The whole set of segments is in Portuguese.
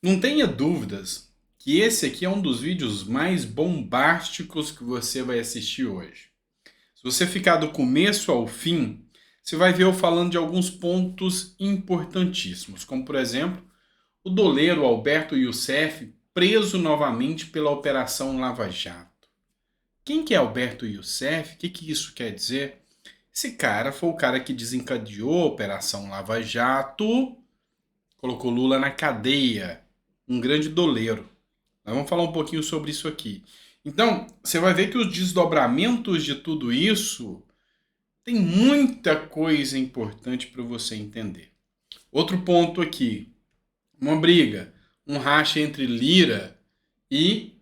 Não tenha dúvidas que esse aqui é um dos vídeos mais bombásticos que você vai assistir hoje. Se você ficar do começo ao fim, você vai ver eu falando de alguns pontos importantíssimos, como por exemplo, o doleiro Alberto Youssef preso novamente pela Operação Lava Jato. Quem que é Alberto Youssef? O que isso quer dizer? Esse cara foi o cara que desencadeou a Operação Lava Jato, colocou Lula na cadeia, um grande doleiro. Nós vamos falar um pouquinho sobre isso aqui. Então, você vai ver que os desdobramentos de tudo isso tem muita coisa importante para você entender. Outro ponto aqui, uma briga, um racha entre Lira e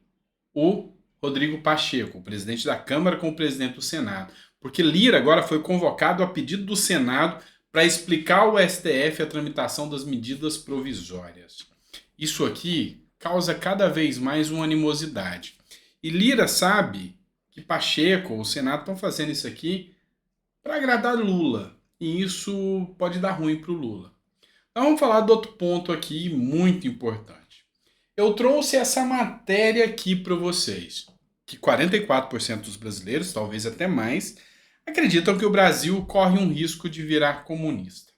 o Rodrigo Pacheco, o presidente da Câmara com o presidente do Senado. Porque Lira agora foi convocado a pedido do Senado para explicar ao STF a tramitação das medidas provisórias. Isso aqui causa cada vez mais uma animosidade. E Lira sabe que Pacheco, o Senado, estão fazendo isso aqui para agradar Lula. E isso pode dar ruim para o Lula. Então vamos falar do outro ponto aqui muito importante. Eu trouxe essa matéria aqui para vocês, que 44% dos brasileiros, talvez até mais, acreditam que o Brasil corre um risco de virar comunista.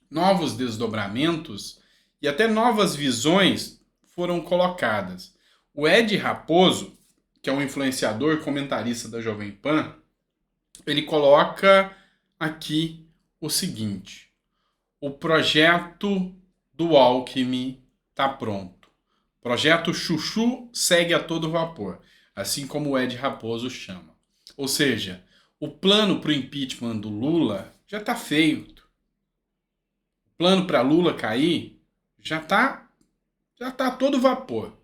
Novos desdobramentos e até novas visões foram colocadas. O Ed Raposo, que é um influenciador comentarista da Jovem Pan, ele coloca aqui o seguinte: o projeto do Alckmin está pronto. Projeto Chuchu segue a todo vapor, assim como o Ed Raposo chama. Ou seja, o plano para o impeachment do Lula já está feito. O plano para Lula cair já tá a todo vapor.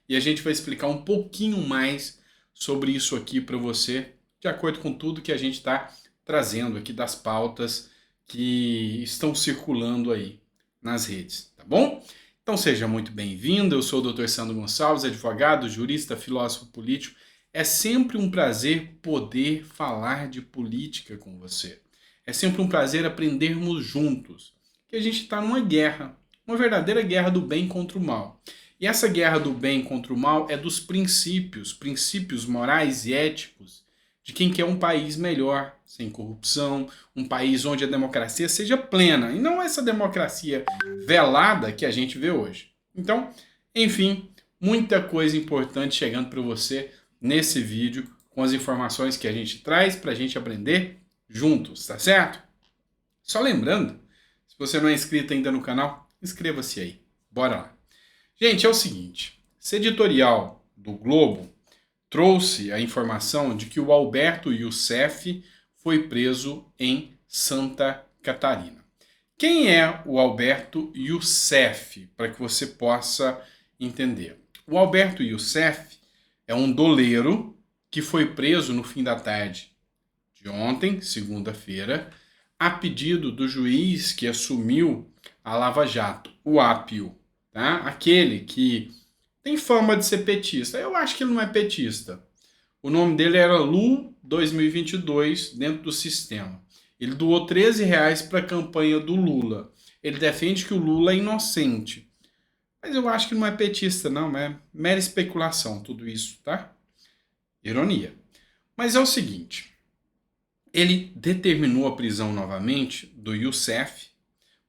E a gente vai explicar um pouquinho mais sobre isso aqui para você, de acordo com tudo que a gente está trazendo aqui das pautas que estão circulando aí nas redes, tá bom? Então seja muito bem-vindo, eu sou o Dr. Sandro Gonçalves, advogado, jurista, filósofo político. É sempre um prazer poder falar de política com você. É sempre um prazer aprendermos juntos, que a gente está numa guerra, uma verdadeira guerra do bem contra o mal. E essa guerra do bem contra o mal é dos princípios morais e éticos de quem quer um país melhor, sem corrupção, um país onde a democracia seja plena, e não essa democracia velada que a gente vê hoje. Então, enfim, muita coisa importante chegando para você nesse vídeo, com as informações que a gente traz para a gente aprender juntos, tá certo? Só lembrando, se você não é inscrito ainda no canal, inscreva-se aí. Bora lá. Gente, é o seguinte, esse editorial do Globo trouxe a informação de que o Alberto Youssef foi preso em Santa Catarina. Quem é o Alberto Youssef, para que você possa entender? O Alberto Youssef é um doleiro que foi preso no fim da tarde de ontem, segunda-feira, a pedido do juiz que assumiu a Lava Jato, o Apio, tá? Aquele que tem fama de ser petista. Eu acho que ele não é petista. O nome dele era Lu 2022 dentro do sistema. Ele doou R$ 13 para a campanha do Lula. Ele defende que o Lula é inocente. Mas eu acho que não é petista, não. É mera especulação tudo isso, tá? Ironia. Mas é o seguinte. Ele determinou a prisão novamente do Youssef,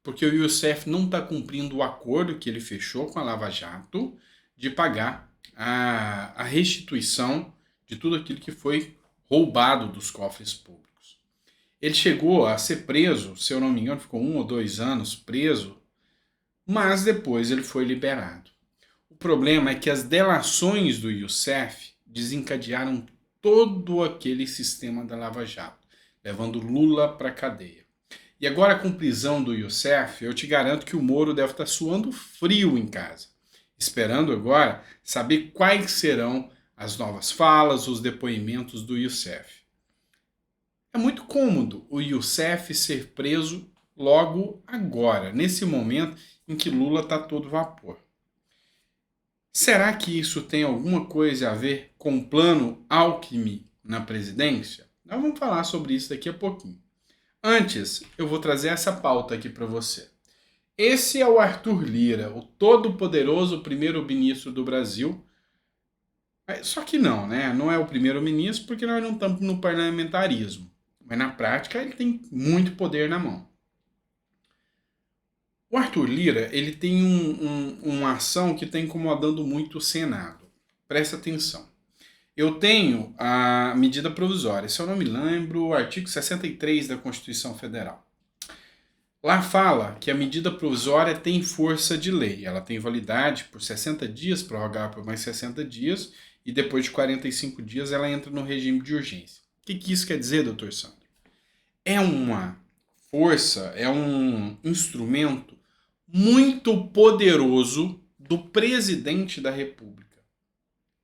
porque o Youssef não está cumprindo o acordo que ele fechou com a Lava Jato de pagar a restituição de tudo aquilo que foi roubado dos cofres públicos. Ele chegou a ser preso, se eu não me engano, ficou 1 ou 2 anos preso, mas depois ele foi liberado. O problema é que as delações do Youssef desencadearam todo aquele sistema da Lava Jato, levando Lula para a cadeia. E agora, com prisão do Youssef, eu te garanto que o Moro deve estar suando frio em casa, esperando agora saber quais serão as novas falas, os depoimentos do Youssef. É muito cômodo o Youssef ser preso logo agora, nesse momento em que Lula está todo vapor. Será que isso tem alguma coisa a ver com o plano Alckmin na presidência? Nós vamos falar sobre isso daqui a pouquinho. Antes, eu vou trazer essa pauta aqui para você. Esse é o Arthur Lira, o todo-poderoso primeiro-ministro do Brasil. Só que não, né? Não é o primeiro-ministro porque nós não estamos no parlamentarismo. Mas na prática ele tem muito poder na mão. O Arthur Lira, ele tem uma ação que está incomodando muito o Senado. Presta atenção. Eu tenho a medida provisória, se eu não me lembro, o artigo 63 da Constituição Federal. Lá fala que a medida provisória tem força de lei. Ela tem validade por 60 dias, prorrogar por mais 60 dias, e depois de 45 dias ela entra no regime de urgência. O que isso quer dizer, doutor Sandro? É uma força, é um instrumento muito poderoso do presidente da República.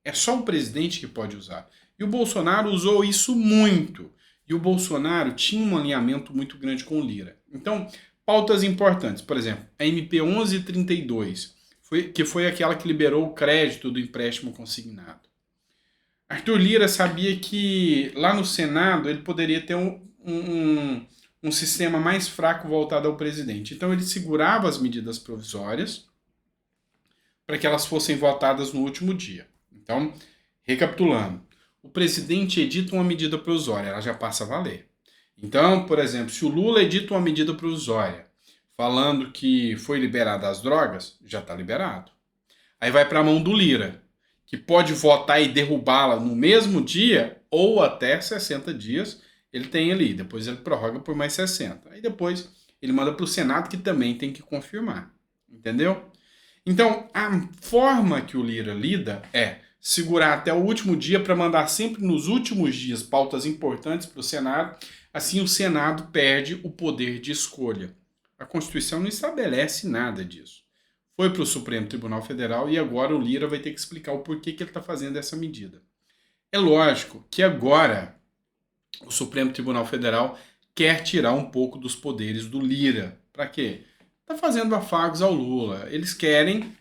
É só o presidente que pode usar. E o Bolsonaro usou isso muito. E o Bolsonaro tinha um alinhamento muito grande com o Lira. Então, pautas importantes. Por exemplo, a MP 1132, que foi aquela que liberou o crédito do empréstimo consignado. Arthur Lira sabia que lá no Senado ele poderia ter um sistema mais fraco voltado ao presidente. Então ele segurava as medidas provisórias para que elas fossem votadas no último dia. Então, recapitulando, o presidente edita uma medida provisória, ela já passa a valer. Então, por exemplo, se o Lula edita uma medida provisória falando que foi liberada as drogas, já está liberado. Aí vai para a mão do Lira, que pode votar e derrubá-la no mesmo dia ou até 60 dias, ele tem ali. Depois ele prorroga por mais 60. Aí depois ele manda para o Senado, que também tem que confirmar. Entendeu? Então, a forma que o Lira lida é segurar até o último dia para mandar sempre nos últimos dias pautas importantes para o Senado. Assim, o Senado perde o poder de escolha. A Constituição não estabelece nada disso. Foi para o Supremo Tribunal Federal e agora o Lira vai ter que explicar o porquê que ele está fazendo essa medida. É lógico que agora o Supremo Tribunal Federal quer tirar um pouco dos poderes do Lira. Para quê? Está fazendo afagos ao Lula. Eles querem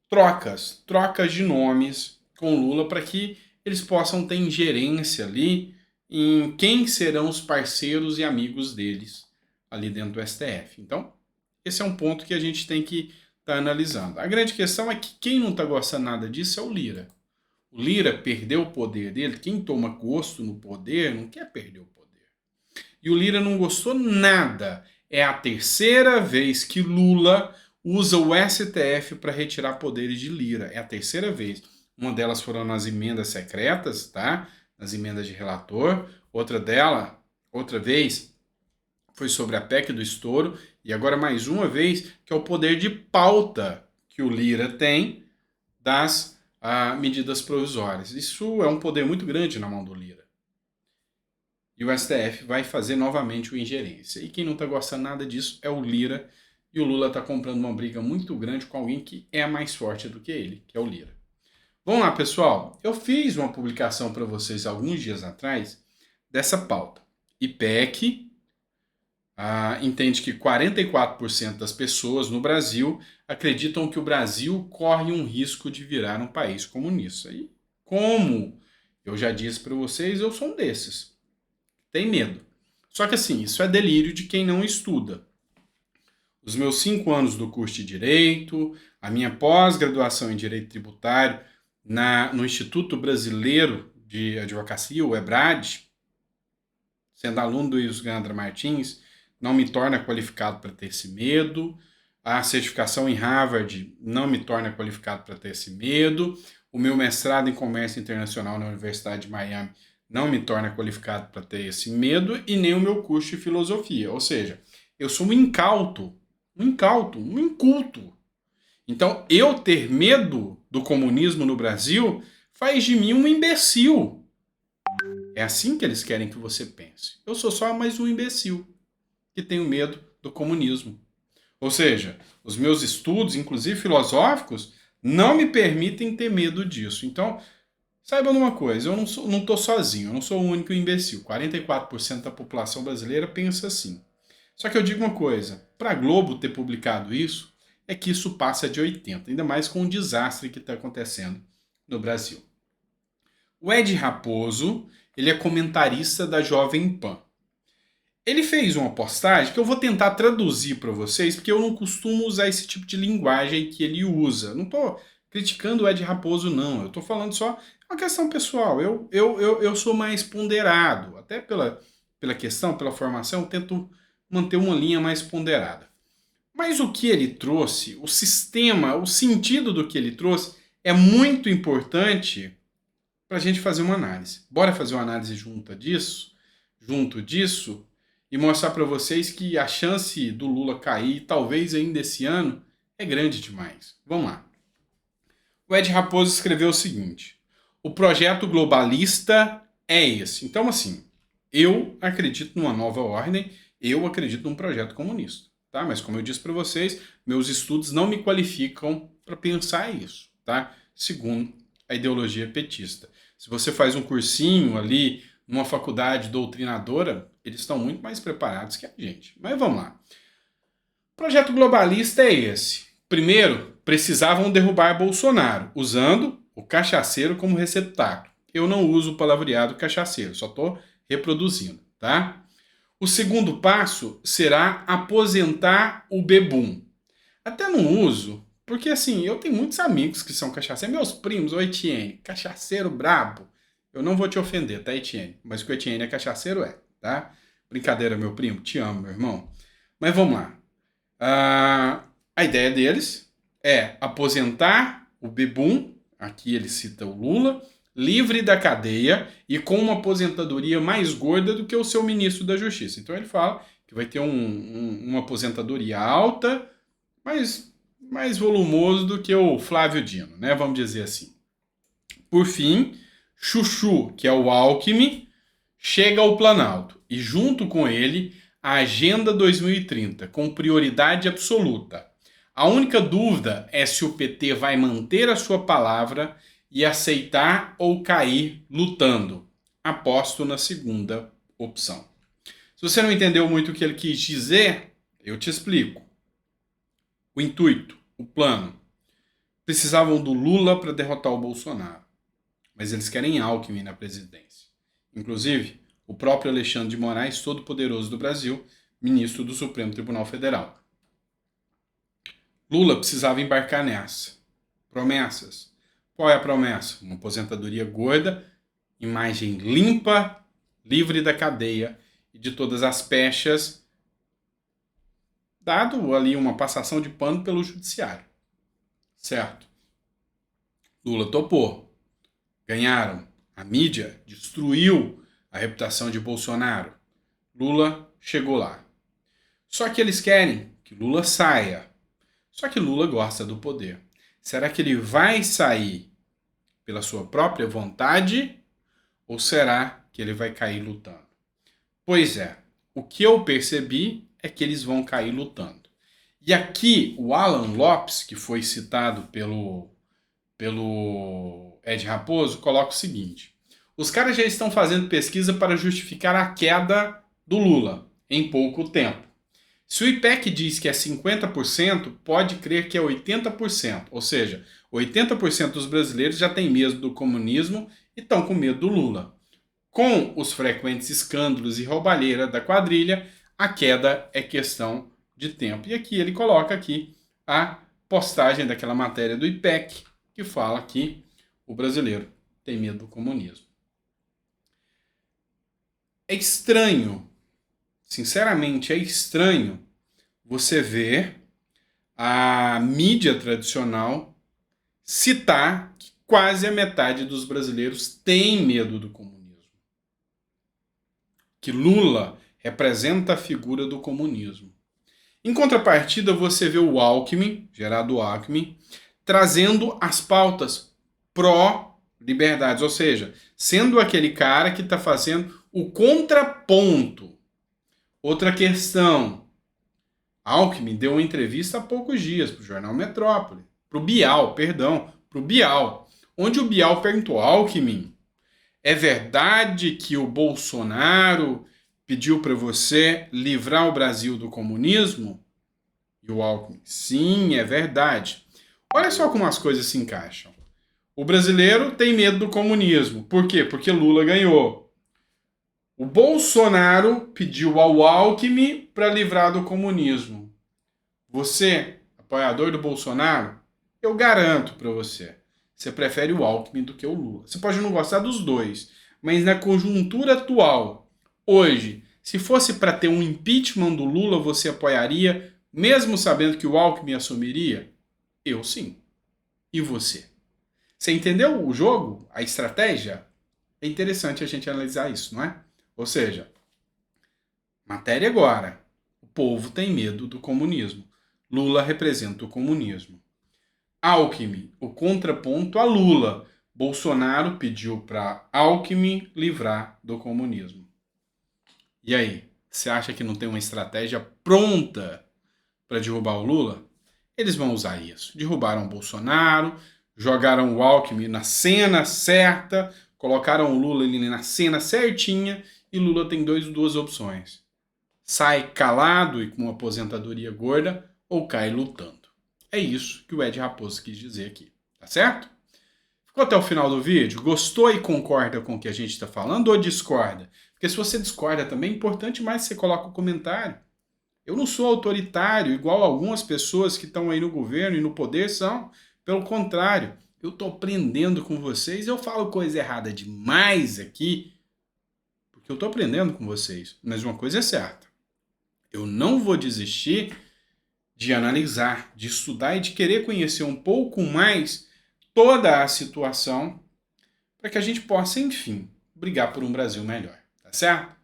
trocas de nomes com o Lula para que eles possam ter ingerência ali em quem serão os parceiros e amigos deles ali dentro do STF. Então, esse é um ponto que a gente tem que estar analisando. A grande questão é que quem não está gostando nada disso é o Lira. O Lira perdeu o poder dele. Quem toma gosto no poder não quer perder o poder. E o Lira não gostou nada. É a terceira vez que Lula usa o STF para retirar poderes de Lira. É a terceira vez. Uma delas foram nas emendas secretas, tá? Nas emendas de relator. Outra vez, foi sobre a PEC do estouro. E agora mais uma vez, que é o poder de pauta que o Lira tem das medidas provisórias. Isso é um poder muito grande na mão do Lira. E o STF vai fazer novamente o ingerência. E quem não está gostando nada disso é o Lira. E o Lula está comprando uma briga muito grande com alguém que é mais forte do que ele, que é o Lira. Vamos lá, pessoal. Eu fiz uma publicação para vocês alguns dias atrás dessa pauta. IPEC entende que 44% das pessoas no Brasil acreditam que o Brasil corre um risco de virar um país comunista. E como eu já disse para vocês, eu sou um desses. Tem medo. Só que assim, isso é delírio de quem não estuda. Os meus 5 anos do curso de Direito, a minha pós-graduação em Direito Tributário no Instituto Brasileiro de Advocacia, o EBRAD, sendo aluno do Luiz Gandra Martins, não me torna qualificado para ter esse medo. A certificação em Harvard não me torna qualificado para ter esse medo. O meu mestrado em Comércio Internacional na Universidade de Miami não me torna qualificado para ter esse medo, e nem o meu curso de filosofia. Ou seja, eu sou um inculto. Então, eu ter medo do comunismo no Brasil faz de mim um imbecil. É assim que eles querem que você pense. Eu sou só mais um imbecil que tenho medo do comunismo. Ou seja, os meus estudos, inclusive filosóficos, não me permitem ter medo disso. Então, saiba de uma coisa, eu não estou sozinho, eu não sou o único imbecil. 44% da população brasileira pensa assim. Só que eu digo uma coisa, para a Globo ter publicado isso, é que isso passa de 80%, ainda mais com o desastre que está acontecendo no Brasil. O Ed Raposo, ele é comentarista da Jovem Pan. Ele fez uma postagem que eu vou tentar traduzir para vocês, porque eu não costumo usar esse tipo de linguagem que ele usa. Não estou criticando o Ed Raposo, não. Eu estou falando só uma questão pessoal. Eu sou mais ponderado, até pela questão, pela formação, eu tento manter uma linha mais ponderada. Mas o que ele trouxe, o sistema, o sentido do que ele trouxe, é muito importante para a gente fazer uma análise. Bora fazer uma análise junto disso, e mostrar para vocês que a chance do Lula cair, talvez ainda esse ano, é grande demais. Vamos lá. O Ed Raposo escreveu o seguinte: o projeto globalista é esse. Então, assim, eu acredito numa nova ordem, eu acredito num projeto comunista. Tá? Mas, como eu disse para vocês, meus estudos não me qualificam para pensar isso, tá? Segundo a ideologia petista. Se você faz um cursinho ali numa faculdade doutrinadora, eles estão muito mais preparados que a gente. Mas vamos lá. O projeto globalista é esse. Primeiro, precisavam derrubar Bolsonaro, usando o cachaceiro como receptáculo. Eu não uso o palavreado cachaceiro, só estou reproduzindo, tá? O segundo passo será aposentar o bebum. Até não uso, porque assim, eu tenho muitos amigos que são cachaceiros, meus primos, o Etienne, cachaceiro brabo. Eu não vou te ofender, tá, Etienne? Mas que o Etienne é cachaceiro, tá? Brincadeira, meu primo, te amo, meu irmão. Mas vamos lá. A ideia deles é aposentar o bebum, aqui ele cita o Lula, livre da cadeia e com uma aposentadoria mais gorda do que o seu ministro da Justiça. Então ele fala que vai ter uma aposentadoria alta, mas mais volumoso do que o Flávio Dino, né? Vamos dizer assim. Por fim, Chuchu, que é o Alckmin, chega ao Planalto e junto com ele a Agenda 2030, com prioridade absoluta. A única dúvida é se o PT vai manter a sua palavra e aceitar ou cair lutando. Aposto na segunda opção. Se você não entendeu muito o que ele quis dizer, eu te explico. O intuito, o plano. Precisavam do Lula para derrotar o Bolsonaro, mas eles querem Alckmin na presidência. Inclusive, o próprio Alexandre de Moraes, todo-poderoso do Brasil, ministro do Supremo Tribunal Federal. Lula precisava embarcar nessa. Promessas. Qual é a promessa? Uma aposentadoria gorda, imagem limpa, livre da cadeia e de todas as pechas, dado ali uma passação de pano pelo judiciário. Certo? Lula topou. Ganharam. A mídia destruiu a reputação de Bolsonaro. Lula chegou lá. Só que eles querem que Lula saia. Só que Lula gosta do poder. Será que ele vai sair pela sua própria vontade ou será que ele vai cair lutando? Pois é, o que eu percebi é que eles vão cair lutando. E aqui o Alan Lopes, que foi citado pelo Ed Raposo, coloca o seguinte: os caras já estão fazendo pesquisa para justificar a queda do Lula em pouco tempo. Se o IPEC diz que é 50%, pode crer que é 80%. Ou seja, 80% dos brasileiros já têm medo do comunismo e estão com medo do Lula. Com os frequentes escândalos e roubalheira da quadrilha, a queda é questão de tempo. E aqui ele coloca aqui a postagem daquela matéria do IPEC, que fala que o brasileiro tem medo do comunismo. É estranho, sinceramente é estranho você ver a mídia tradicional citar que quase a metade dos brasileiros tem medo do comunismo. Que Lula representa a figura do comunismo. Em contrapartida, você vê o Alckmin, Gerardo Alckmin, trazendo as pautas pró-liberdades, ou seja, sendo aquele cara que está fazendo o contraponto. Outra questão, Alckmin deu uma entrevista há poucos dias para o jornal Metrópole, para o Bial, onde o Bial perguntou: Alckmin, é verdade que o Bolsonaro pediu para você livrar o Brasil do comunismo? E o Alckmin: sim, é verdade. Olha só como as coisas se encaixam. O brasileiro tem medo do comunismo. Por quê? Porque Lula ganhou. O Bolsonaro pediu ao Alckmin para livrar do comunismo. Você, apoiador do Bolsonaro, eu garanto para você, você prefere o Alckmin do que o Lula. Você pode não gostar dos dois, mas na conjuntura atual, hoje, se fosse para ter um impeachment do Lula, você apoiaria, mesmo sabendo que o Alckmin assumiria? Eu sim. E você? Você entendeu o jogo? A estratégia? É interessante a gente analisar isso, não é? Ou seja, matéria agora. O povo tem medo do comunismo. Lula representa o comunismo. Alckmin, o contraponto a Lula. Bolsonaro pediu para Alckmin livrar do comunismo. E aí, você acha que não tem uma estratégia pronta para derrubar o Lula? Eles vão usar isso. Derrubaram o Bolsonaro, jogaram o Alckmin na cena certa, colocaram o Lula ali na cena certinha e Lula tem duas opções. Sai calado e com uma aposentadoria gorda ou cai lutando. É isso que o Ed Raposo quis dizer aqui, tá certo? Ficou até o final do vídeo? Gostou e concorda com o que a gente está falando ou discorda? Porque se você discorda também, é importante mais que você coloque o comentário. Eu não sou autoritário, igual algumas pessoas que estão aí no governo e no poder são. Pelo contrário, eu estou aprendendo com vocês. Eu falo coisa errada demais aqui, porque eu estou aprendendo com vocês. Mas uma coisa é certa, eu não vou desistir de analisar, de estudar e de querer conhecer um pouco mais toda a situação para que a gente possa, enfim, brigar por um Brasil melhor, tá certo?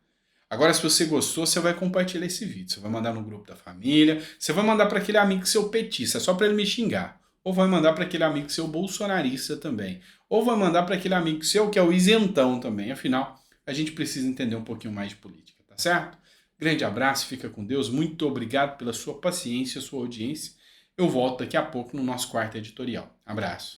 Agora, se você gostou, você vai compartilhar esse vídeo, você vai mandar no grupo da família, você vai mandar para aquele amigo seu petista, só para ele me xingar, ou vai mandar para aquele amigo seu bolsonarista também, ou vai mandar para aquele amigo seu que é o isentão também, afinal, a gente precisa entender um pouquinho mais de política, tá certo? Grande abraço, fica com Deus, muito obrigado pela sua paciência, sua audiência. Eu volto daqui a pouco no nosso quarto editorial. Abraço.